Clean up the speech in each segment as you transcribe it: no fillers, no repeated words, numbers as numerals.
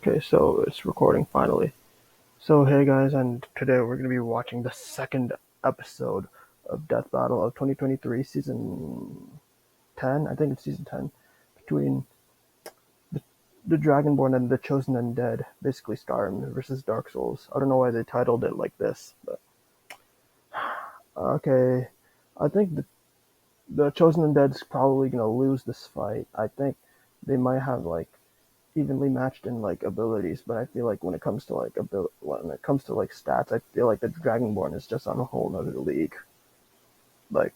Okay, so it's recording finally. So hey guys, and today we're gonna be watching the second episode of Death Battle of 2023 season 10. I think it's season 10 between the Dragonborn and the Chosen Undead, basically Skyrim versus Dark Souls. I don't know why they titled it like this, but okay. I think the Chosen Undead's probably gonna lose this fight. I think they might have like evenly matched in like abilities, but I feel like when it comes to like stats, I feel like the Dragonborn is just on a whole nother league. Like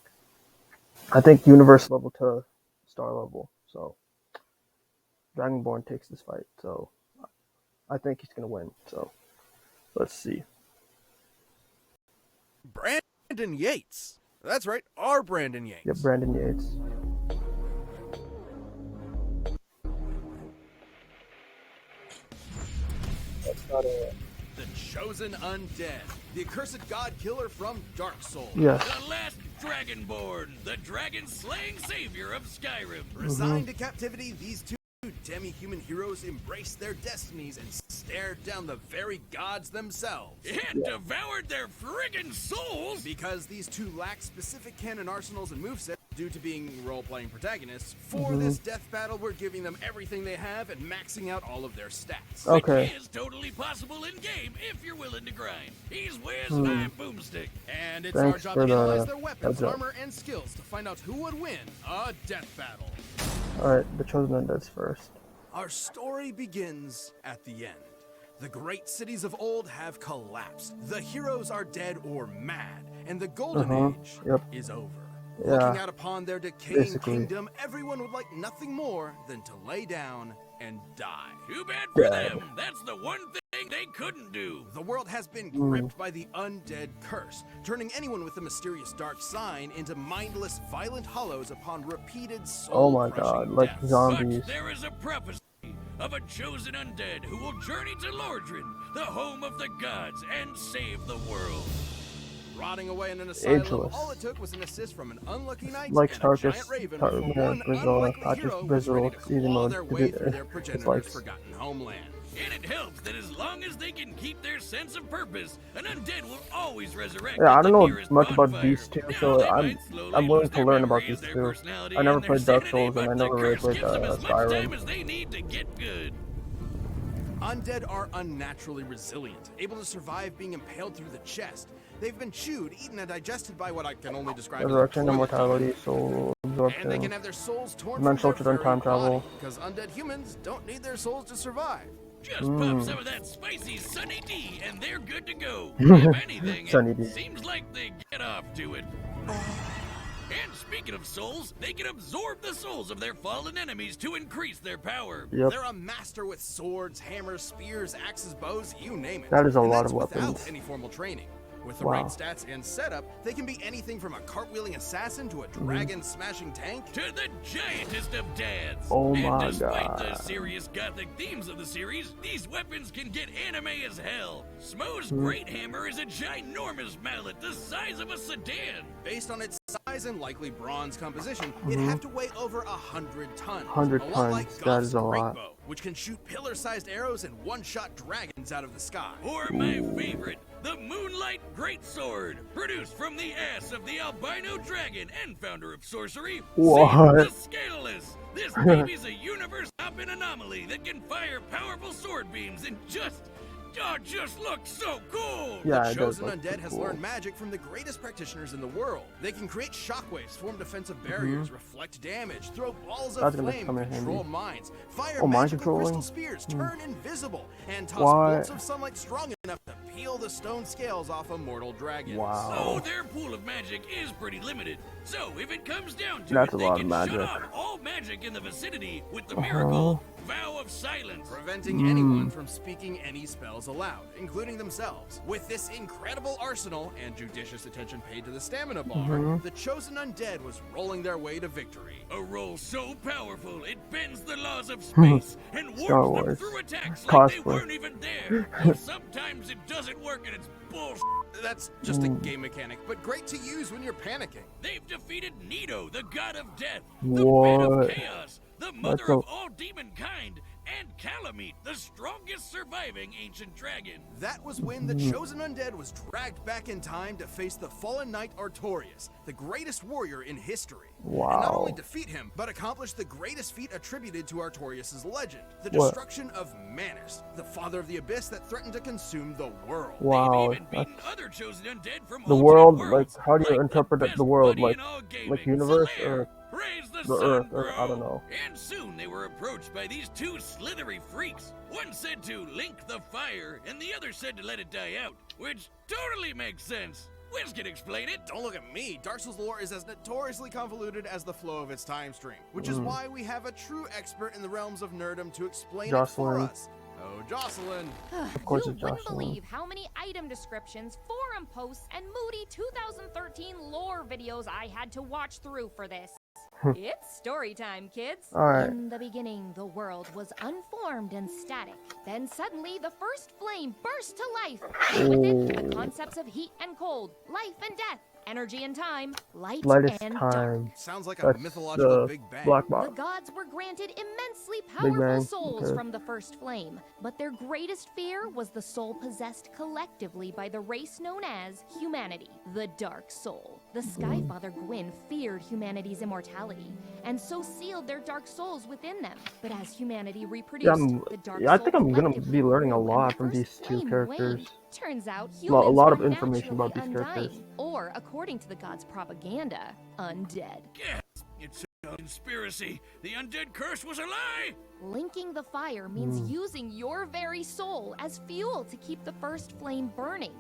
I think universe level to star level. So Dragonborn takes this fight. So I think he's gonna win. So let's see. Brandon Yates. That's right, our Brandon Yates. Yeah, Brandon Yates. That's not a... The Chosen Undead, the accursed god killer from Dark Souls. Yes. The last Dragonborn, the dragon-slaying savior of Skyrim. Resigned to captivity, these two demi-human heroes embrace their destinies and stared down the very gods themselves. And devoured their friggin' souls! Because these two lack specific canon arsenals and movesets due to being role-playing protagonists, for this death battle we're giving them everything they have and maxing out all of their stats. Okay. Which is totally possible in-game if you're willing to grind. He's where's my boomstick? And it's Thanks our job for to analyze the their weapons, heads up. armor, and skills to find out who would win a death battle. Alright, the Chosen Undead's first. Our story begins at the end. The great cities of old have collapsed. The heroes are dead or mad, and the golden age is over. Looking out upon their decaying kingdom, everyone would like nothing more than to lay down and die. Too bad for them. That's the one thing they couldn't do. The world has been gripped by the undead curse, turning anyone with a mysterious dark sign into mindless, violent hollows upon repeated soul-crushing like deaths. zombies. But there is a prophecy of a chosen undead who will journey to Lordran, the home of the gods, and save the world. Rotting away in an asylum, Ageless. all it took was an assist from an unlucky knight Like and a Tarkus, giant raven who one unlikely hero was ready to claw their way through their progenitors' forgotten homeland. And it helps that as long as they can keep their sense of purpose, an undead will always resurrect. Yeah, I don't know nearest much about bonfire. these two, Now so they I'm might slowly willing lose to their learn about memories, these their two. personality, I never and their played Dark sanity, Souls, and but I the never really curse played gives them as much time Skyrim. as they need to get good. Undead are unnaturally resilient, able to survive being impaled through the chest. They've been chewed, eaten, and digested by what I can only describe Resurrection, as immortality, soul and they can absorption, have their souls torn dimensional from their children, time travel. because undead humans don't need their souls to survive. Just pop some of that spicy Sunny D, and they're good to go. If anything, Sunny D. it seems like they get off to it. And speaking of souls, they can absorb the souls of their fallen enemies to increase their power. Yep. They're a master with swords, hammers, spears, axes, bows, you name it. That is a And lot that's of without weapons. any formal training. With the Wow. right stats and setup, they can be anything from a cartwheeling assassin to a dragon-smashing tank. To the giantest of dads. Oh and my despite the God. serious gothic themes of the series, these weapons can get anime as hell. Smo's Great Hammer is a ginormous mallet the size of a sedan. Based on its size and likely bronze composition, it'd have to weigh over 100 tons. 100 a lot tons, like that Goth's is a great lot. bow, which can shoot pillar-sized arrows and one-shot dragons out of the sky. Or my favorite, the Moonlight Greatsword, produced from the ass of the albino dragon and founder of sorcery, What? Zed the Scaleless. This baby's a universe-hopping anomaly that can fire powerful sword beams and just looks so cool. Yeah, The it does Chosen look Undead has cool. learned magic from the greatest practitioners in the world. They can create shockwaves, form defensive barriers, reflect damage, throw balls of That's gonna flame, come in control handy. mines, fire Oh, mind magical controlling? crystal spears, turn invisible, and toss What? bolts of sunlight strong enough to peel the stone scales off a mortal dragon. Wow. So their pool of magic is pretty limited. So if it comes down to That's it, a they lot of can magic. shut off all magic in the vicinity with the miracle Vow of Silence. Preventing anyone from speaking any spells aloud, including themselves. With this incredible arsenal and judicious attention paid to the stamina bar, the Chosen Undead was rolling their way to victory. A roll so powerful it bends the laws of space and Star warps them Wars. through attacks like they Cosplay. weren't even there. Though sometimes it doesn't work and it's bullshit. That's just a game mechanic, but great to use when you're panicking. They've defeated Nito, the god of death, the bed What? of chaos, the mother a- of all demonkind, and Calamite, the strongest surviving ancient dragon. That was when the Chosen Undead was dragged back in time to face the fallen knight Artorias, the greatest warrior in history. Wow. And not only defeat him, but accomplish the greatest feat attributed to Artorias' legend, the destruction of Manus, the father of the abyss that threatened to consume the world. Wow. They've even beaten other Chosen Undead from the world, worlds, like, how do you interpret the world? Like universe Solaire, or praise the the sun, earth, bro. or I don't know. And soon they were approached by these two slithery freaks. One said to link the fire, and the other said to let it die out, which totally makes sense. Wiz can explain it. Don't look at me. Dark Souls lore is as notoriously convoluted as the flow of its time stream, which is why we have a true expert in the realms of nerdom to explain it for us. Oh, Jocelyn. Of course you it's wouldn't Jocelyn. believe how many item descriptions, forum posts, and moody 2013 lore videos I had to watch through for this. It's story time, kids. Alright. In the beginning, the world was unformed and static. Then suddenly, the first flame burst to life. And with it, the concepts of heat and cold, life and death, energy and time, light and dark. Sounds like a mythological Big Bang. Black box. The gods were granted immensely Big powerful Bang, souls okay. from the first flame, but their greatest fear was the soul possessed collectively by the race known as humanity, the Dark Soul. The Skyfather Gwyn feared humanity's immortality, and so sealed their dark souls within them. But as humanity reproduced, the Dark Soul I think I'm gonna collectively be learning a grew, and lot the from these first two flame characters. waned. Turns out A humans lot of were information about these naturally characters. undying, or according to the gods' propaganda, undead. Yes, it's a conspiracy. The undead curse was a lie. Linking the fire means using your very soul as fuel to keep the first flame burning.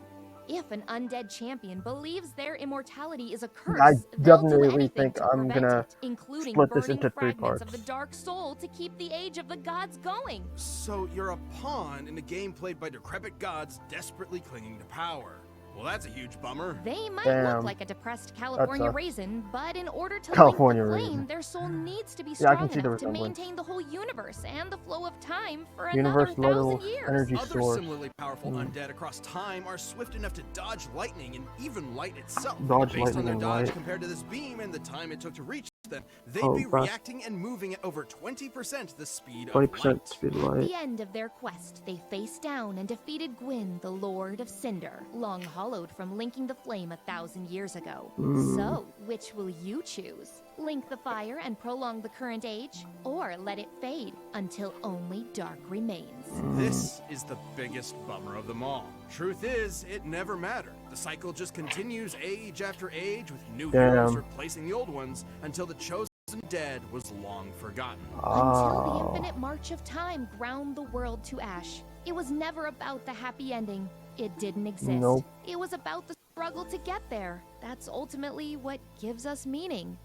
If an undead champion believes their immortality is a curse, I they'll do definitely anything think to I'm prevent gonna it, including split this burning into 3 fragments of parts. the dark soul to keep the age of the gods going. So you're a pawn in a game played by decrepit gods desperately clinging to power. Well, that's a huge bummer. They might Damn. look like a depressed California sucks. raisin, but in order to California link the flame, raisin. their soul needs to be Yeah, I strong can see the enough to resemblance. maintain the whole universe and the flow of time for Universe another level 1,000 years. energy Other source. similarly powerful undead across time are swift enough to dodge lightning and even light itself. Dodge Based on lightning their and dodge light. compared to this beam and the time it took to reach them, they'd Oh, be gosh. reacting and moving at over 20% the speed of 20% light. speed of At light. the end of their quest, they faced down and defeated Gwyn, the Lord of Cinder, long hollowed from linking the flame 1,000 years ago. So, which will you choose? Link the fire and prolong the current age, or let it fade until only dark remains? This is the biggest bummer of them all. Truth is, it never mattered. The cycle just continues age after age with new heroes replacing the old ones until the Chosen Dead was long forgotten. Until the Oh. infinite march of time ground the world to ash. It was never about the happy ending. It didn't exist. Nope. It was about the struggle to get there. That's ultimately what gives us meaning.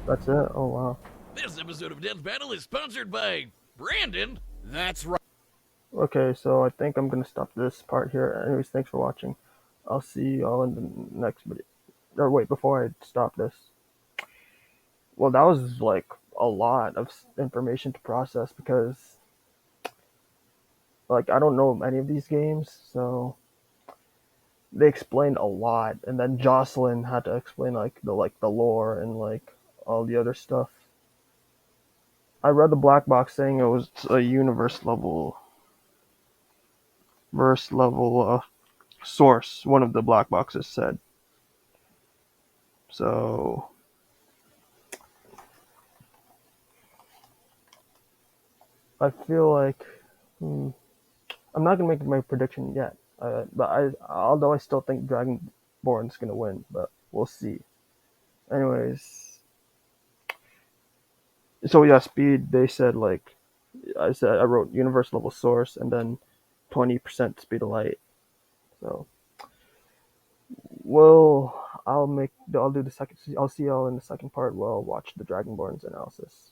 That's it? Oh, wow. This episode of Death Battle is sponsored by Brandon. That's right. Okay, so I think I'm gonna stop this part here. Anyways, thanks for watching. I'll see y'all in the next video. Or wait, before I stop this. Well, that was like a lot of information to process because, like, I don't know any of these games, so they explained a lot, and then Jocelyn had to explain like the lore and like all the other stuff. I read the black box saying it was a universe level source, one of the black boxes said. So I feel like I'm not gonna make my prediction yet, but although I still think Dragonborn's gonna win, but we'll see. Anyways, so yeah, speed. They said like I wrote universe level source and then 20% speed of light. So, well, I'll do the second. I'll see y'all in the second part. We'll watch the Dragonborn's analysis.